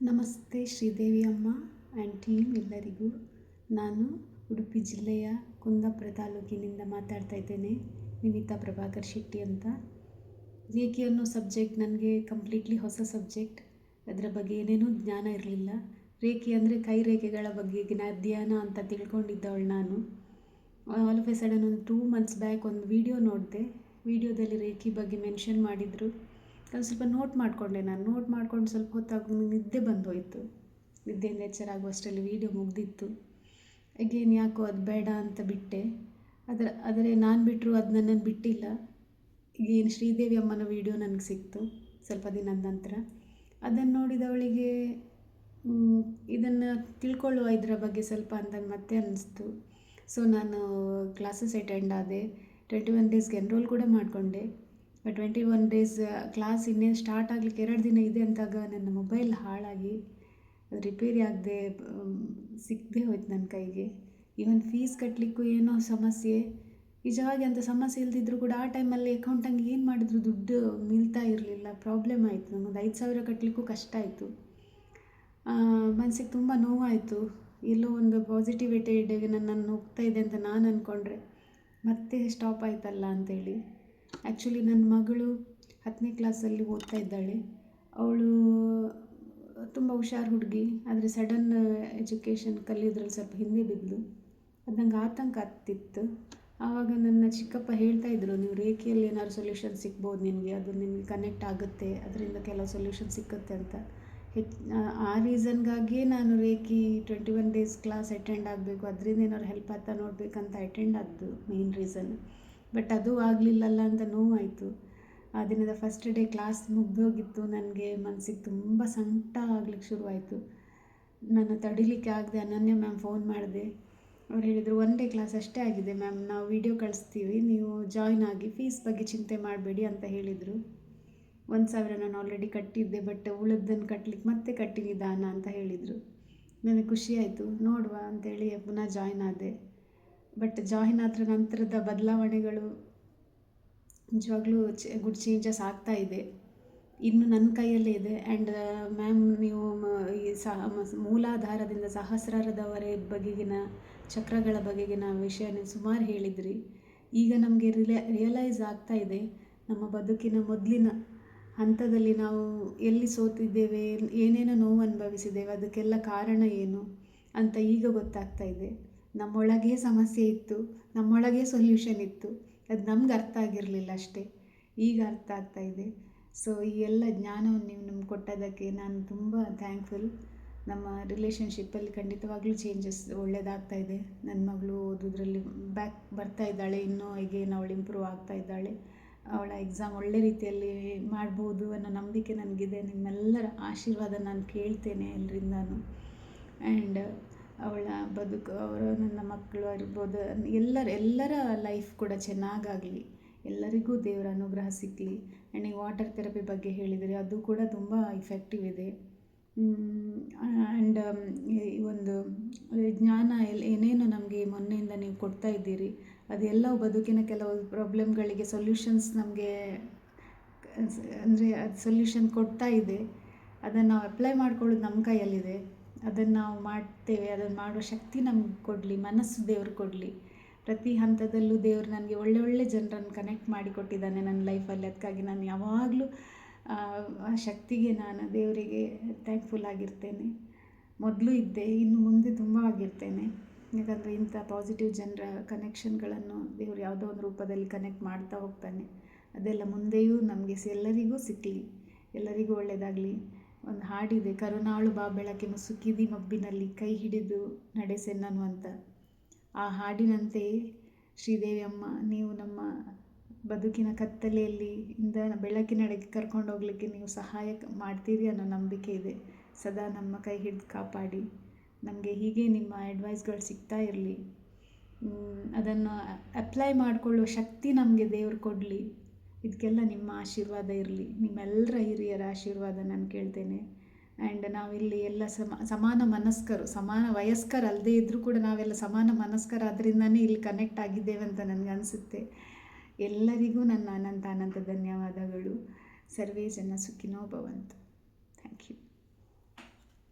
ನಮಸ್ತೆ ಶ್ರೀದೇವಿ ಅಮ್ಮ and team ಎಲ್ಲರಿಗೂ. ನಾನು ಉಡುಪಿ ಜಿಲ್ಲೆಯ ಕುಂದಾಪುರ ತಾಲೂಕಿನಿಂದ ಮಾತಾಡ್ತಾ ಇದ್ದೇನೆ. ನಿಮಿತಾ ಪ್ರಭಾಕರ್ ಶೆಟ್ಟಿ ಅಂತ. ರೇಖಿ ಅನ್ನೋ ಸಬ್ಜೆಕ್ಟ್ ನನಗೆ ಕಂಪ್ಲೀಟ್ಲಿ ಹೊಸ ಸಬ್ಜೆಕ್ಟ್. ಅದರ ಬಗ್ಗೆ ಏನೇನೂ ಜ್ಞಾನ ಇರಲಿಲ್ಲ. ರೇಖಿ ಅಂದರೆ ಕೈ ರೇಖೆಗಳ ಬಗೆಗಿನ ಅಧ್ಯಯನ ಅಂತ ತಿಳ್ಕೊಂಡಿದ್ದವಳು ನಾನು. ಆಲ್ ಆಫ್ ಎ ಸಡನ್ ಒಂದು 2 months ಬ್ಯಾಕ್ ಒಂದು ವಿಡಿಯೋ ನೋಡಿದೆ. ವಿಡಿಯೋದಲ್ಲಿ ರೇಖಿ ಬಗ್ಗೆ ಮೆನ್ಷನ್ ಮಾಡಿದರು. ಅದು ಸ್ವಲ್ಪ ನೋಟ್ ಮಾಡಿಕೊಂಡೆ. ನಾನು ನೋಟ್ ಮಾಡ್ಕೊಂಡು ಸ್ವಲ್ಪ ಹೊತ್ತಾಗ ನಿದ್ದೆ ಬಂದೋಯಿತು. ನಿದ್ದೆಯಿಂದ ಎಚ್ಚರ ಆಗುವಷ್ಟರಲ್ಲಿ ವೀಡಿಯೋ ಮುಗ್ದಿತ್ತು. ಅಗೇನ್ ಯಾಕೋ ಅದು ಬೇಡ ಅಂತ ಬಿಟ್ಟೆ. ಆದರೆ ನಾನು ಬಿಟ್ಟರು ಅದು ನನ್ನನ್ನು ಬಿಟ್ಟಿಲ್ಲ. ಈಗೇನು ಶ್ರೀದೇವಿ ಅಮ್ಮನ ವೀಡಿಯೋ ನನಗೆ ಸಿಕ್ತು ಸ್ವಲ್ಪ ದಿನದ ನಂತರ. ಅದನ್ನು ನೋಡಿದವಳಿಗೆ ಇದನ್ನು ತಿಳ್ಕೊಳ್ಳುವ ಇದರ ಬಗ್ಗೆ ಸ್ವಲ್ಪ ಅಂತ ಮತ್ತೆ ಅನ್ನಿಸ್ತು. ಸೊ ನಾನು ಕ್ಲಾಸಸ್ ಅಟೆಂಡ್ ಆದೆ. 21 daysಗೆ ಎನ್ರೋಲ್ ಕೂಡ ಮಾಡಿಕೊಂಡೆ. 21 days ಕ್ಲಾಸ್ ಇನ್ನೇನು ಸ್ಟಾರ್ಟ್ ಆಗಲಿಕ್ಕೆ 2 ದಿನ ಇದೆ ಅಂತಾಗ ನನ್ನ ಮೊಬೈಲ್ ಹಾಳಾಗಿ ಅದು ರಿಪೇರಿ ಆಗದೆ ಸಿಕ್ಕದೆ ಹೋಯ್ತು ನನ್ನ ಕೈಗೆ. ಈವನ್ ಫೀಸ್ ಕಟ್ಟಲಿಕ್ಕೂ ಏನೋ ಸಮಸ್ಯೆ. ನಿಜವಾಗಿ ಅಂತ ಸಮಸ್ಯೆ ಇಲ್ದಿದ್ರು ಕೂಡ ಆ ಟೈಮಲ್ಲಿ ಅಕೌಂಟಂಗೆ ಏನು ಮಾಡಿದ್ರು ದುಡ್ಡು ನಿಲ್ತಾ ಇರಲಿಲ್ಲ. ಪ್ರಾಬ್ಲಮ್ ಆಯಿತು. ನಮ್ಮದು 5,000 ಕಟ್ಟಲಿಕ್ಕೂ ಕಷ್ಟ ಆಯಿತು. ಮನಸ್ಸಿಗೆ ತುಂಬ ನೋವಾಯಿತು. ಎಲ್ಲೋ ಒಂದು ಪಾಸಿಟಿವಿಟಿಗೆ ನನ್ನನ್ನು ಹೋಗ್ತಾ ಇದೆ ಅಂತ ನಾನು ಅಂದ್ಕೊಂಡ್ರೆ ಮತ್ತೆ ಸ್ಟಾಪ್ ಆಯ್ತಲ್ಲ ಅಂತೇಳಿ. ಆ್ಯಕ್ಚುಲಿ ನನ್ನ ಮಗಳು 10ನೇ ಕ್ಲಾಸಲ್ಲಿ ಓದ್ತಾ ಇದ್ದಾಳೆ. ಅವಳು ತುಂಬ ಹುಷಾರು ಹುಡುಗಿ. ಆದರೆ ಸಡನ್ ಎಜುಕೇಷನ್ ಕಲಿಯೋದ್ರಲ್ಲಿ ಸ್ವಲ್ಪ ಹಿಂದೆ ಬಿದ್ದಳು. ಅದು ನಂಗೆ ಆತಂಕ ಆಗ್ತಿತ್ತು. ಆವಾಗ ನನ್ನ ಚಿಕ್ಕಪ್ಪ ಹೇಳ್ತಾಯಿದ್ರು, ನೀವು ರೇಖೆಯಲ್ಲಿ ಏನಾದ್ರು ಸೊಲ್ಯೂಷನ್ ಸಿಗ್ಬೋದು ನಿನಗೆ, ಅದು ನಿನಗೆ ಕನೆಕ್ಟ್ ಆಗುತ್ತೆ, ಅದರಿಂದ ಕೆಲವು ಸೊಲ್ಯೂಷನ್ ಸಿಕ್ಕುತ್ತೆ ಅಂತ. ಆ ರೀಸನ್ಗಾಗಿಯೇ ನಾನು ರೇಖಿ 21 days ಕ್ಲಾಸ್ ಅಟೆಂಡ್ ಆಗಬೇಕು, ಅದರಿಂದ ಏನಾದ್ರು ಹೆಲ್ಪ್ ಆಗ್ತಾ ನೋಡಬೇಕಂತ ಅಟೆಂಡ್ ಆದ್ದು ಮೇನ್ ರೀಸನ್. ಬಟ್ ಅದು ಆಗಲಿಲ್ಲಲ್ಲ ಅಂತ ನೋವಾಯಿತು. ಆ ದಿನದ ಫಸ್ಟ್ ಡೇ ಕ್ಲಾಸ್ ಮುಗ್ದೋಗಿತ್ತು. ನನಗೆ ಮನಸ್ಸಿಗೆ ತುಂಬ ಸಂಕಟ ಆಗ್ಲಿಕ್ಕೆ ಶುರುವಾಯಿತು. ನಾನು ತಡಿಲಿಕ್ಕೆ ಆಗದೆ ಅನನ್ಯ ಮ್ಯಾಮ್ ಫೋನ್ ಮಾಡಿದೆ. ಅವ್ರು ಹೇಳಿದರು, 1 day ಕ್ಲಾಸ್ ಅಷ್ಟೇ ಆಗಿದೆ ಮ್ಯಾಮ್, ನಾವು ವಿಡಿಯೋ ಕಳಿಸ್ತೀವಿ, ನೀವು ಜಾಯ್ನ್ ಆಗಿ, ಫೀಸ್ ಬಗ್ಗೆ ಚಿಂತೆ ಮಾಡಬೇಡಿ ಅಂತ ಹೇಳಿದರು. 1,000 ನಾನು ಆಲ್ರೆಡಿ ಕಟ್ಟಿದ್ದೆ, ಬಟ್ ಉಳಿದನ್ನು ಕಟ್ಟಲಿಕ್ಕೆ ಮತ್ತೆ ಕಟ್ಟಿ ನಿಧಾನ ಅಂತ ಹೇಳಿದರು. ನನಗೆ ಖುಷಿಯಾಯಿತು. ನೋಡುವ ಅಂತೇಳಿ ಪುನಃ ಜಾಯ್ನ್ ಆದೆ. ಬಟ್ ಜಾಯ್ನ್ ಆದ ನಂತರದ ಬದಲಾವಣೆಗಳು ನಿಜವಾಗ್ಲೂ ಗುಡ್ ಚೇಂಜಸ್ ಆಗ್ತಾ ಇದೆ. ಇನ್ನು ನನ್ನ ಕೈಯಲ್ಲೇ ಇದೆ. ಆ್ಯಂಡ್ ಮ್ಯಾಮ್ ನೀವು ಈ ಮೂಲಾಧಾರದಿಂದ ಸಹಸ್ರಾರದವರೆ ಬಗೆಗಿನ ಚಕ್ರಗಳ ಬಗೆಗಿನ ವಿಷಯ ನೀವು ಸುಮಾರು ಹೇಳಿದ್ರಿ. ಈಗ ನಮಗೆ ರಿಯಲೈಸ್ ಆಗ್ತಾ ಇದೆ ನಮ್ಮ ಬದುಕಿನ ಮೊದಲಿನ ಹಂತದಲ್ಲಿ ನಾವು ಎಲ್ಲಿ ಸೋತಿದ್ದೇವೆ, ಏನೇನೋ ನೋವು ಅನುಭವಿಸಿದ್ದೇವೆ, ಅದಕ್ಕೆಲ್ಲ ಕಾರಣ ಏನು ಅಂತ ಈಗ ಗೊತ್ತಾಗ್ತಾ ಇದೆ. ನಮ್ಮೊಳಗೆ ಸಮಸ್ಯೆ ಇತ್ತು, ನಮ್ಮೊಳಗೆ ಸೊಲ್ಯೂಷನ್ ಇತ್ತು. ಅದು ನಮ್ಗೆ ಅರ್ಥ ಆಗಿರಲಿಲ್ಲ ಅಷ್ಟೇ. ಈಗ ಅರ್ಥ ಆಗ್ತಾ ಇದೆ. ಸೊ ಈ ಎಲ್ಲ ಜ್ಞಾನವನ್ನು ನೀವು ನಮ್ಗೆ ಕೊಟ್ಟದಕ್ಕೆ ನಾನು ತುಂಬ ಥ್ಯಾಂಕ್ಫುಲ್. ನಮ್ಮ ರಿಲೇಷನ್ಶಿಪ್ಪಲ್ಲಿ ಖಂಡಿತವಾಗ್ಲೂ ಚೇಂಜಸ್ ಒಳ್ಳೆಯದಾಗ್ತಾ ಇದೆ. ನನ್ನ ಮಗಳು ಓದೋದ್ರಲ್ಲಿ ಬ್ಯಾಕ್ ಬರ್ತಾ ಇದ್ದಾಳೆ. ಇನ್ನೂ ಈಗೇನು ಅವಳು ಇಂಪ್ರೂವ್ ಆಗ್ತಾ ಇದ್ದಾಳೆ. ಅವಳ ಎಕ್ಸಾಮ್ ಒಳ್ಳೆ ರೀತಿಯಲ್ಲಿ ಮಾಡ್ಬೋದು ಅನ್ನೋ ನಂಬಿಕೆ ನನಗಿದೆ. ನಿಮ್ಮೆಲ್ಲರ ಆಶೀರ್ವಾದ ನಾನು ಕೇಳ್ತೇನೆ ಎಲ್ಲರಿಂದನೂ. ಆ್ಯಂಡ್ ಅವಳ ಬದುಕು, ನನ್ನ ಮಕ್ಕಳು ಇರ್ಬೋದು, ಎಲ್ಲರ ಲೈಫ್ ಕೂಡ ಚೆನ್ನಾಗಾಗಲಿ, ಎಲ್ಲರಿಗೂ ದೇವರ ಅನುಗ್ರಹ ಸಿಗಲಿ. ಆ್ಯಂಡ್ ಈ ವಾಟರ್ ಥೆರಪಿ ಬಗ್ಗೆ ಹೇಳಿದರೆ ಅದು ಕೂಡ ತುಂಬ ಇಫೆಕ್ಟಿವ್ ಇದೆ. ಆ್ಯಂಡ್ ಈ ಒಂದು ಜ್ಞಾನ ಏನೇನು ನಮಗೆ ಮೊನ್ನೆಯಿಂದ ನೀವು ಕೊಡ್ತಾ ಇದ್ದೀರಿ, ಅದೆಲ್ಲವೂ ಬದುಕಿನ ಕೆಲವು ಪ್ರಾಬ್ಲಮ್ಗಳಿಗೆ ಸೊಲ್ಯೂಷನ್ಸ್ ನಮಗೆ ಅಂದರೆ ಅದು ಸೊಲ್ಯೂಷನ್ ಕೊಡ್ತಾ ಇದೆ. ಅದನ್ನು ನಾವು ಅಪ್ಲೈ ಮಾಡ್ಕೊಳ್ಳೋದು ನಮ್ಮ ಕೈಯಲ್ಲಿದೆ. ಅದನ್ನು ನಾವು ಮಾಡ್ತೇವೆ. ಅದನ್ನು ಮಾಡುವ ಶಕ್ತಿ ನಮ್ಗೆ ಕೊಡಲಿ, ಮನಸ್ಸು ದೇವ್ರು ಕೊಡಲಿ. ಪ್ರತಿ ಹಂತದಲ್ಲೂ ದೇವರು ನನಗೆ ಒಳ್ಳೆ ಜನರನ್ನು ಕನೆಕ್ಟ್ ಮಾಡಿ ಕೊಟ್ಟಿದ್ದಾನೆ ನನ್ನ ಲೈಫಲ್ಲಿ. ಅದಕ್ಕಾಗಿ ನಾನು ಯಾವಾಗಲೂ ಆ ಶಕ್ತಿಗೆ ನಾನು ದೇವರಿಗೆ ಥ್ಯಾಂಕ್ಫುಲ್ ಆಗಿರ್ತೇನೆ. ಮೊದಲು ಇದ್ದೆ, ಇನ್ನು ಮುಂದೆ ತುಂಬ ಆಗಿರ್ತೇನೆ. ಯಾಕಂದರೆ ಇಂಥ ಪಾಸಿಟಿವ್ ಜನರ ಕನೆಕ್ಷನ್ಗಳನ್ನು ದೇವರು ಯಾವುದೋ ಒಂದು ರೂಪದಲ್ಲಿ ಕನೆಕ್ಟ್ ಮಾಡ್ತಾ ಹೋಗ್ತಾನೆ. ಅದೆಲ್ಲ ಮುಂದೆಯೂ ನಮಗೆ ಎಲ್ಲರಿಗೂ ಸಿಕ್ಕಲಿ, ಎಲ್ಲರಿಗೂ ಒಳ್ಳೆಯದಾಗಲಿ. ಒಂದು ಹಾಡಿದೆ, ಕರುನಾಳು ಬಾ ಬೆಳಕೆ ಮುಸುಕಿದಿ ಮಬ್ಬಿನಲ್ಲಿ ಕೈ ಹಿಡಿದು ನಡೆಸೆನ್ನನು ಅಂತ. ಆ ಹಾಡಿನಂತೆಯೇ ಶ್ರೀದೇವಿ ಅಮ್ಮ, ನೀವು ನಮ್ಮ ಬದುಕಿನ ಕತ್ತಲೆಯಲ್ಲಿ ಬೆಳಕಿನೆಡೆಗೆ ಕರ್ಕೊಂಡು ಹೋಗಲಿಕ್ಕೆ ನೀವು ಸಹಾಯ ಮಾಡ್ತೀರಿ ಅನ್ನೋ ನಂಬಿಕೆ ಇದೆ. ಸದಾ ನಮ್ಮ ಕೈ ಹಿಡಿದು ಕಾಪಾಡಿ, ನಮಗೆ ಹೀಗೆ ನಿಮ್ಮ ಅಡ್ವೈಸ್ಗಳು ಸಿಗ್ತಾ ಇರಲಿ. ಅದನ್ನು ಅಪ್ಲೈ ಮಾಡಿಕೊಳ್ಳುವ ಶಕ್ತಿ ನಮಗೆ ದೇವರು ಕೊಡಲಿ. ಇದಕ್ಕೆಲ್ಲ ನಿಮ್ಮ ಆಶೀರ್ವಾದ ಇರಲಿ. ನಿಮ್ಮೆಲ್ಲರ ಹಿರಿಯರ ಆಶೀರ್ವಾದ ನಾನು ಕೇಳ್ತೇನೆ. ಆ್ಯಂಡ್ ನಾವಿಲ್ಲಿ ಎಲ್ಲ ಸಮಾನ ಮನಸ್ಕರು, ಸಮಾನ ವಯಸ್ಕರಲ್ಲದೆ ಇದ್ದರೂ ಕೂಡ ನಾವೆಲ್ಲ ಸಮಾನ ಮನಸ್ಕರಾದ್ರಿಂದನೇ ಇಲ್ಲಿ ಕನೆಕ್ಟ್ ಆಗಿದ್ದೇವೆ ಅಂತ ನನಗೆ ಅನಿಸುತ್ತೆ. ಎಲ್ಲರಿಗೂ ನನ್ನ ಅನಂತ ಧನ್ಯವಾದಗಳು. ಸರ್ವೇ ಜನ ಸುಖಿನೋ ಭವಂತು.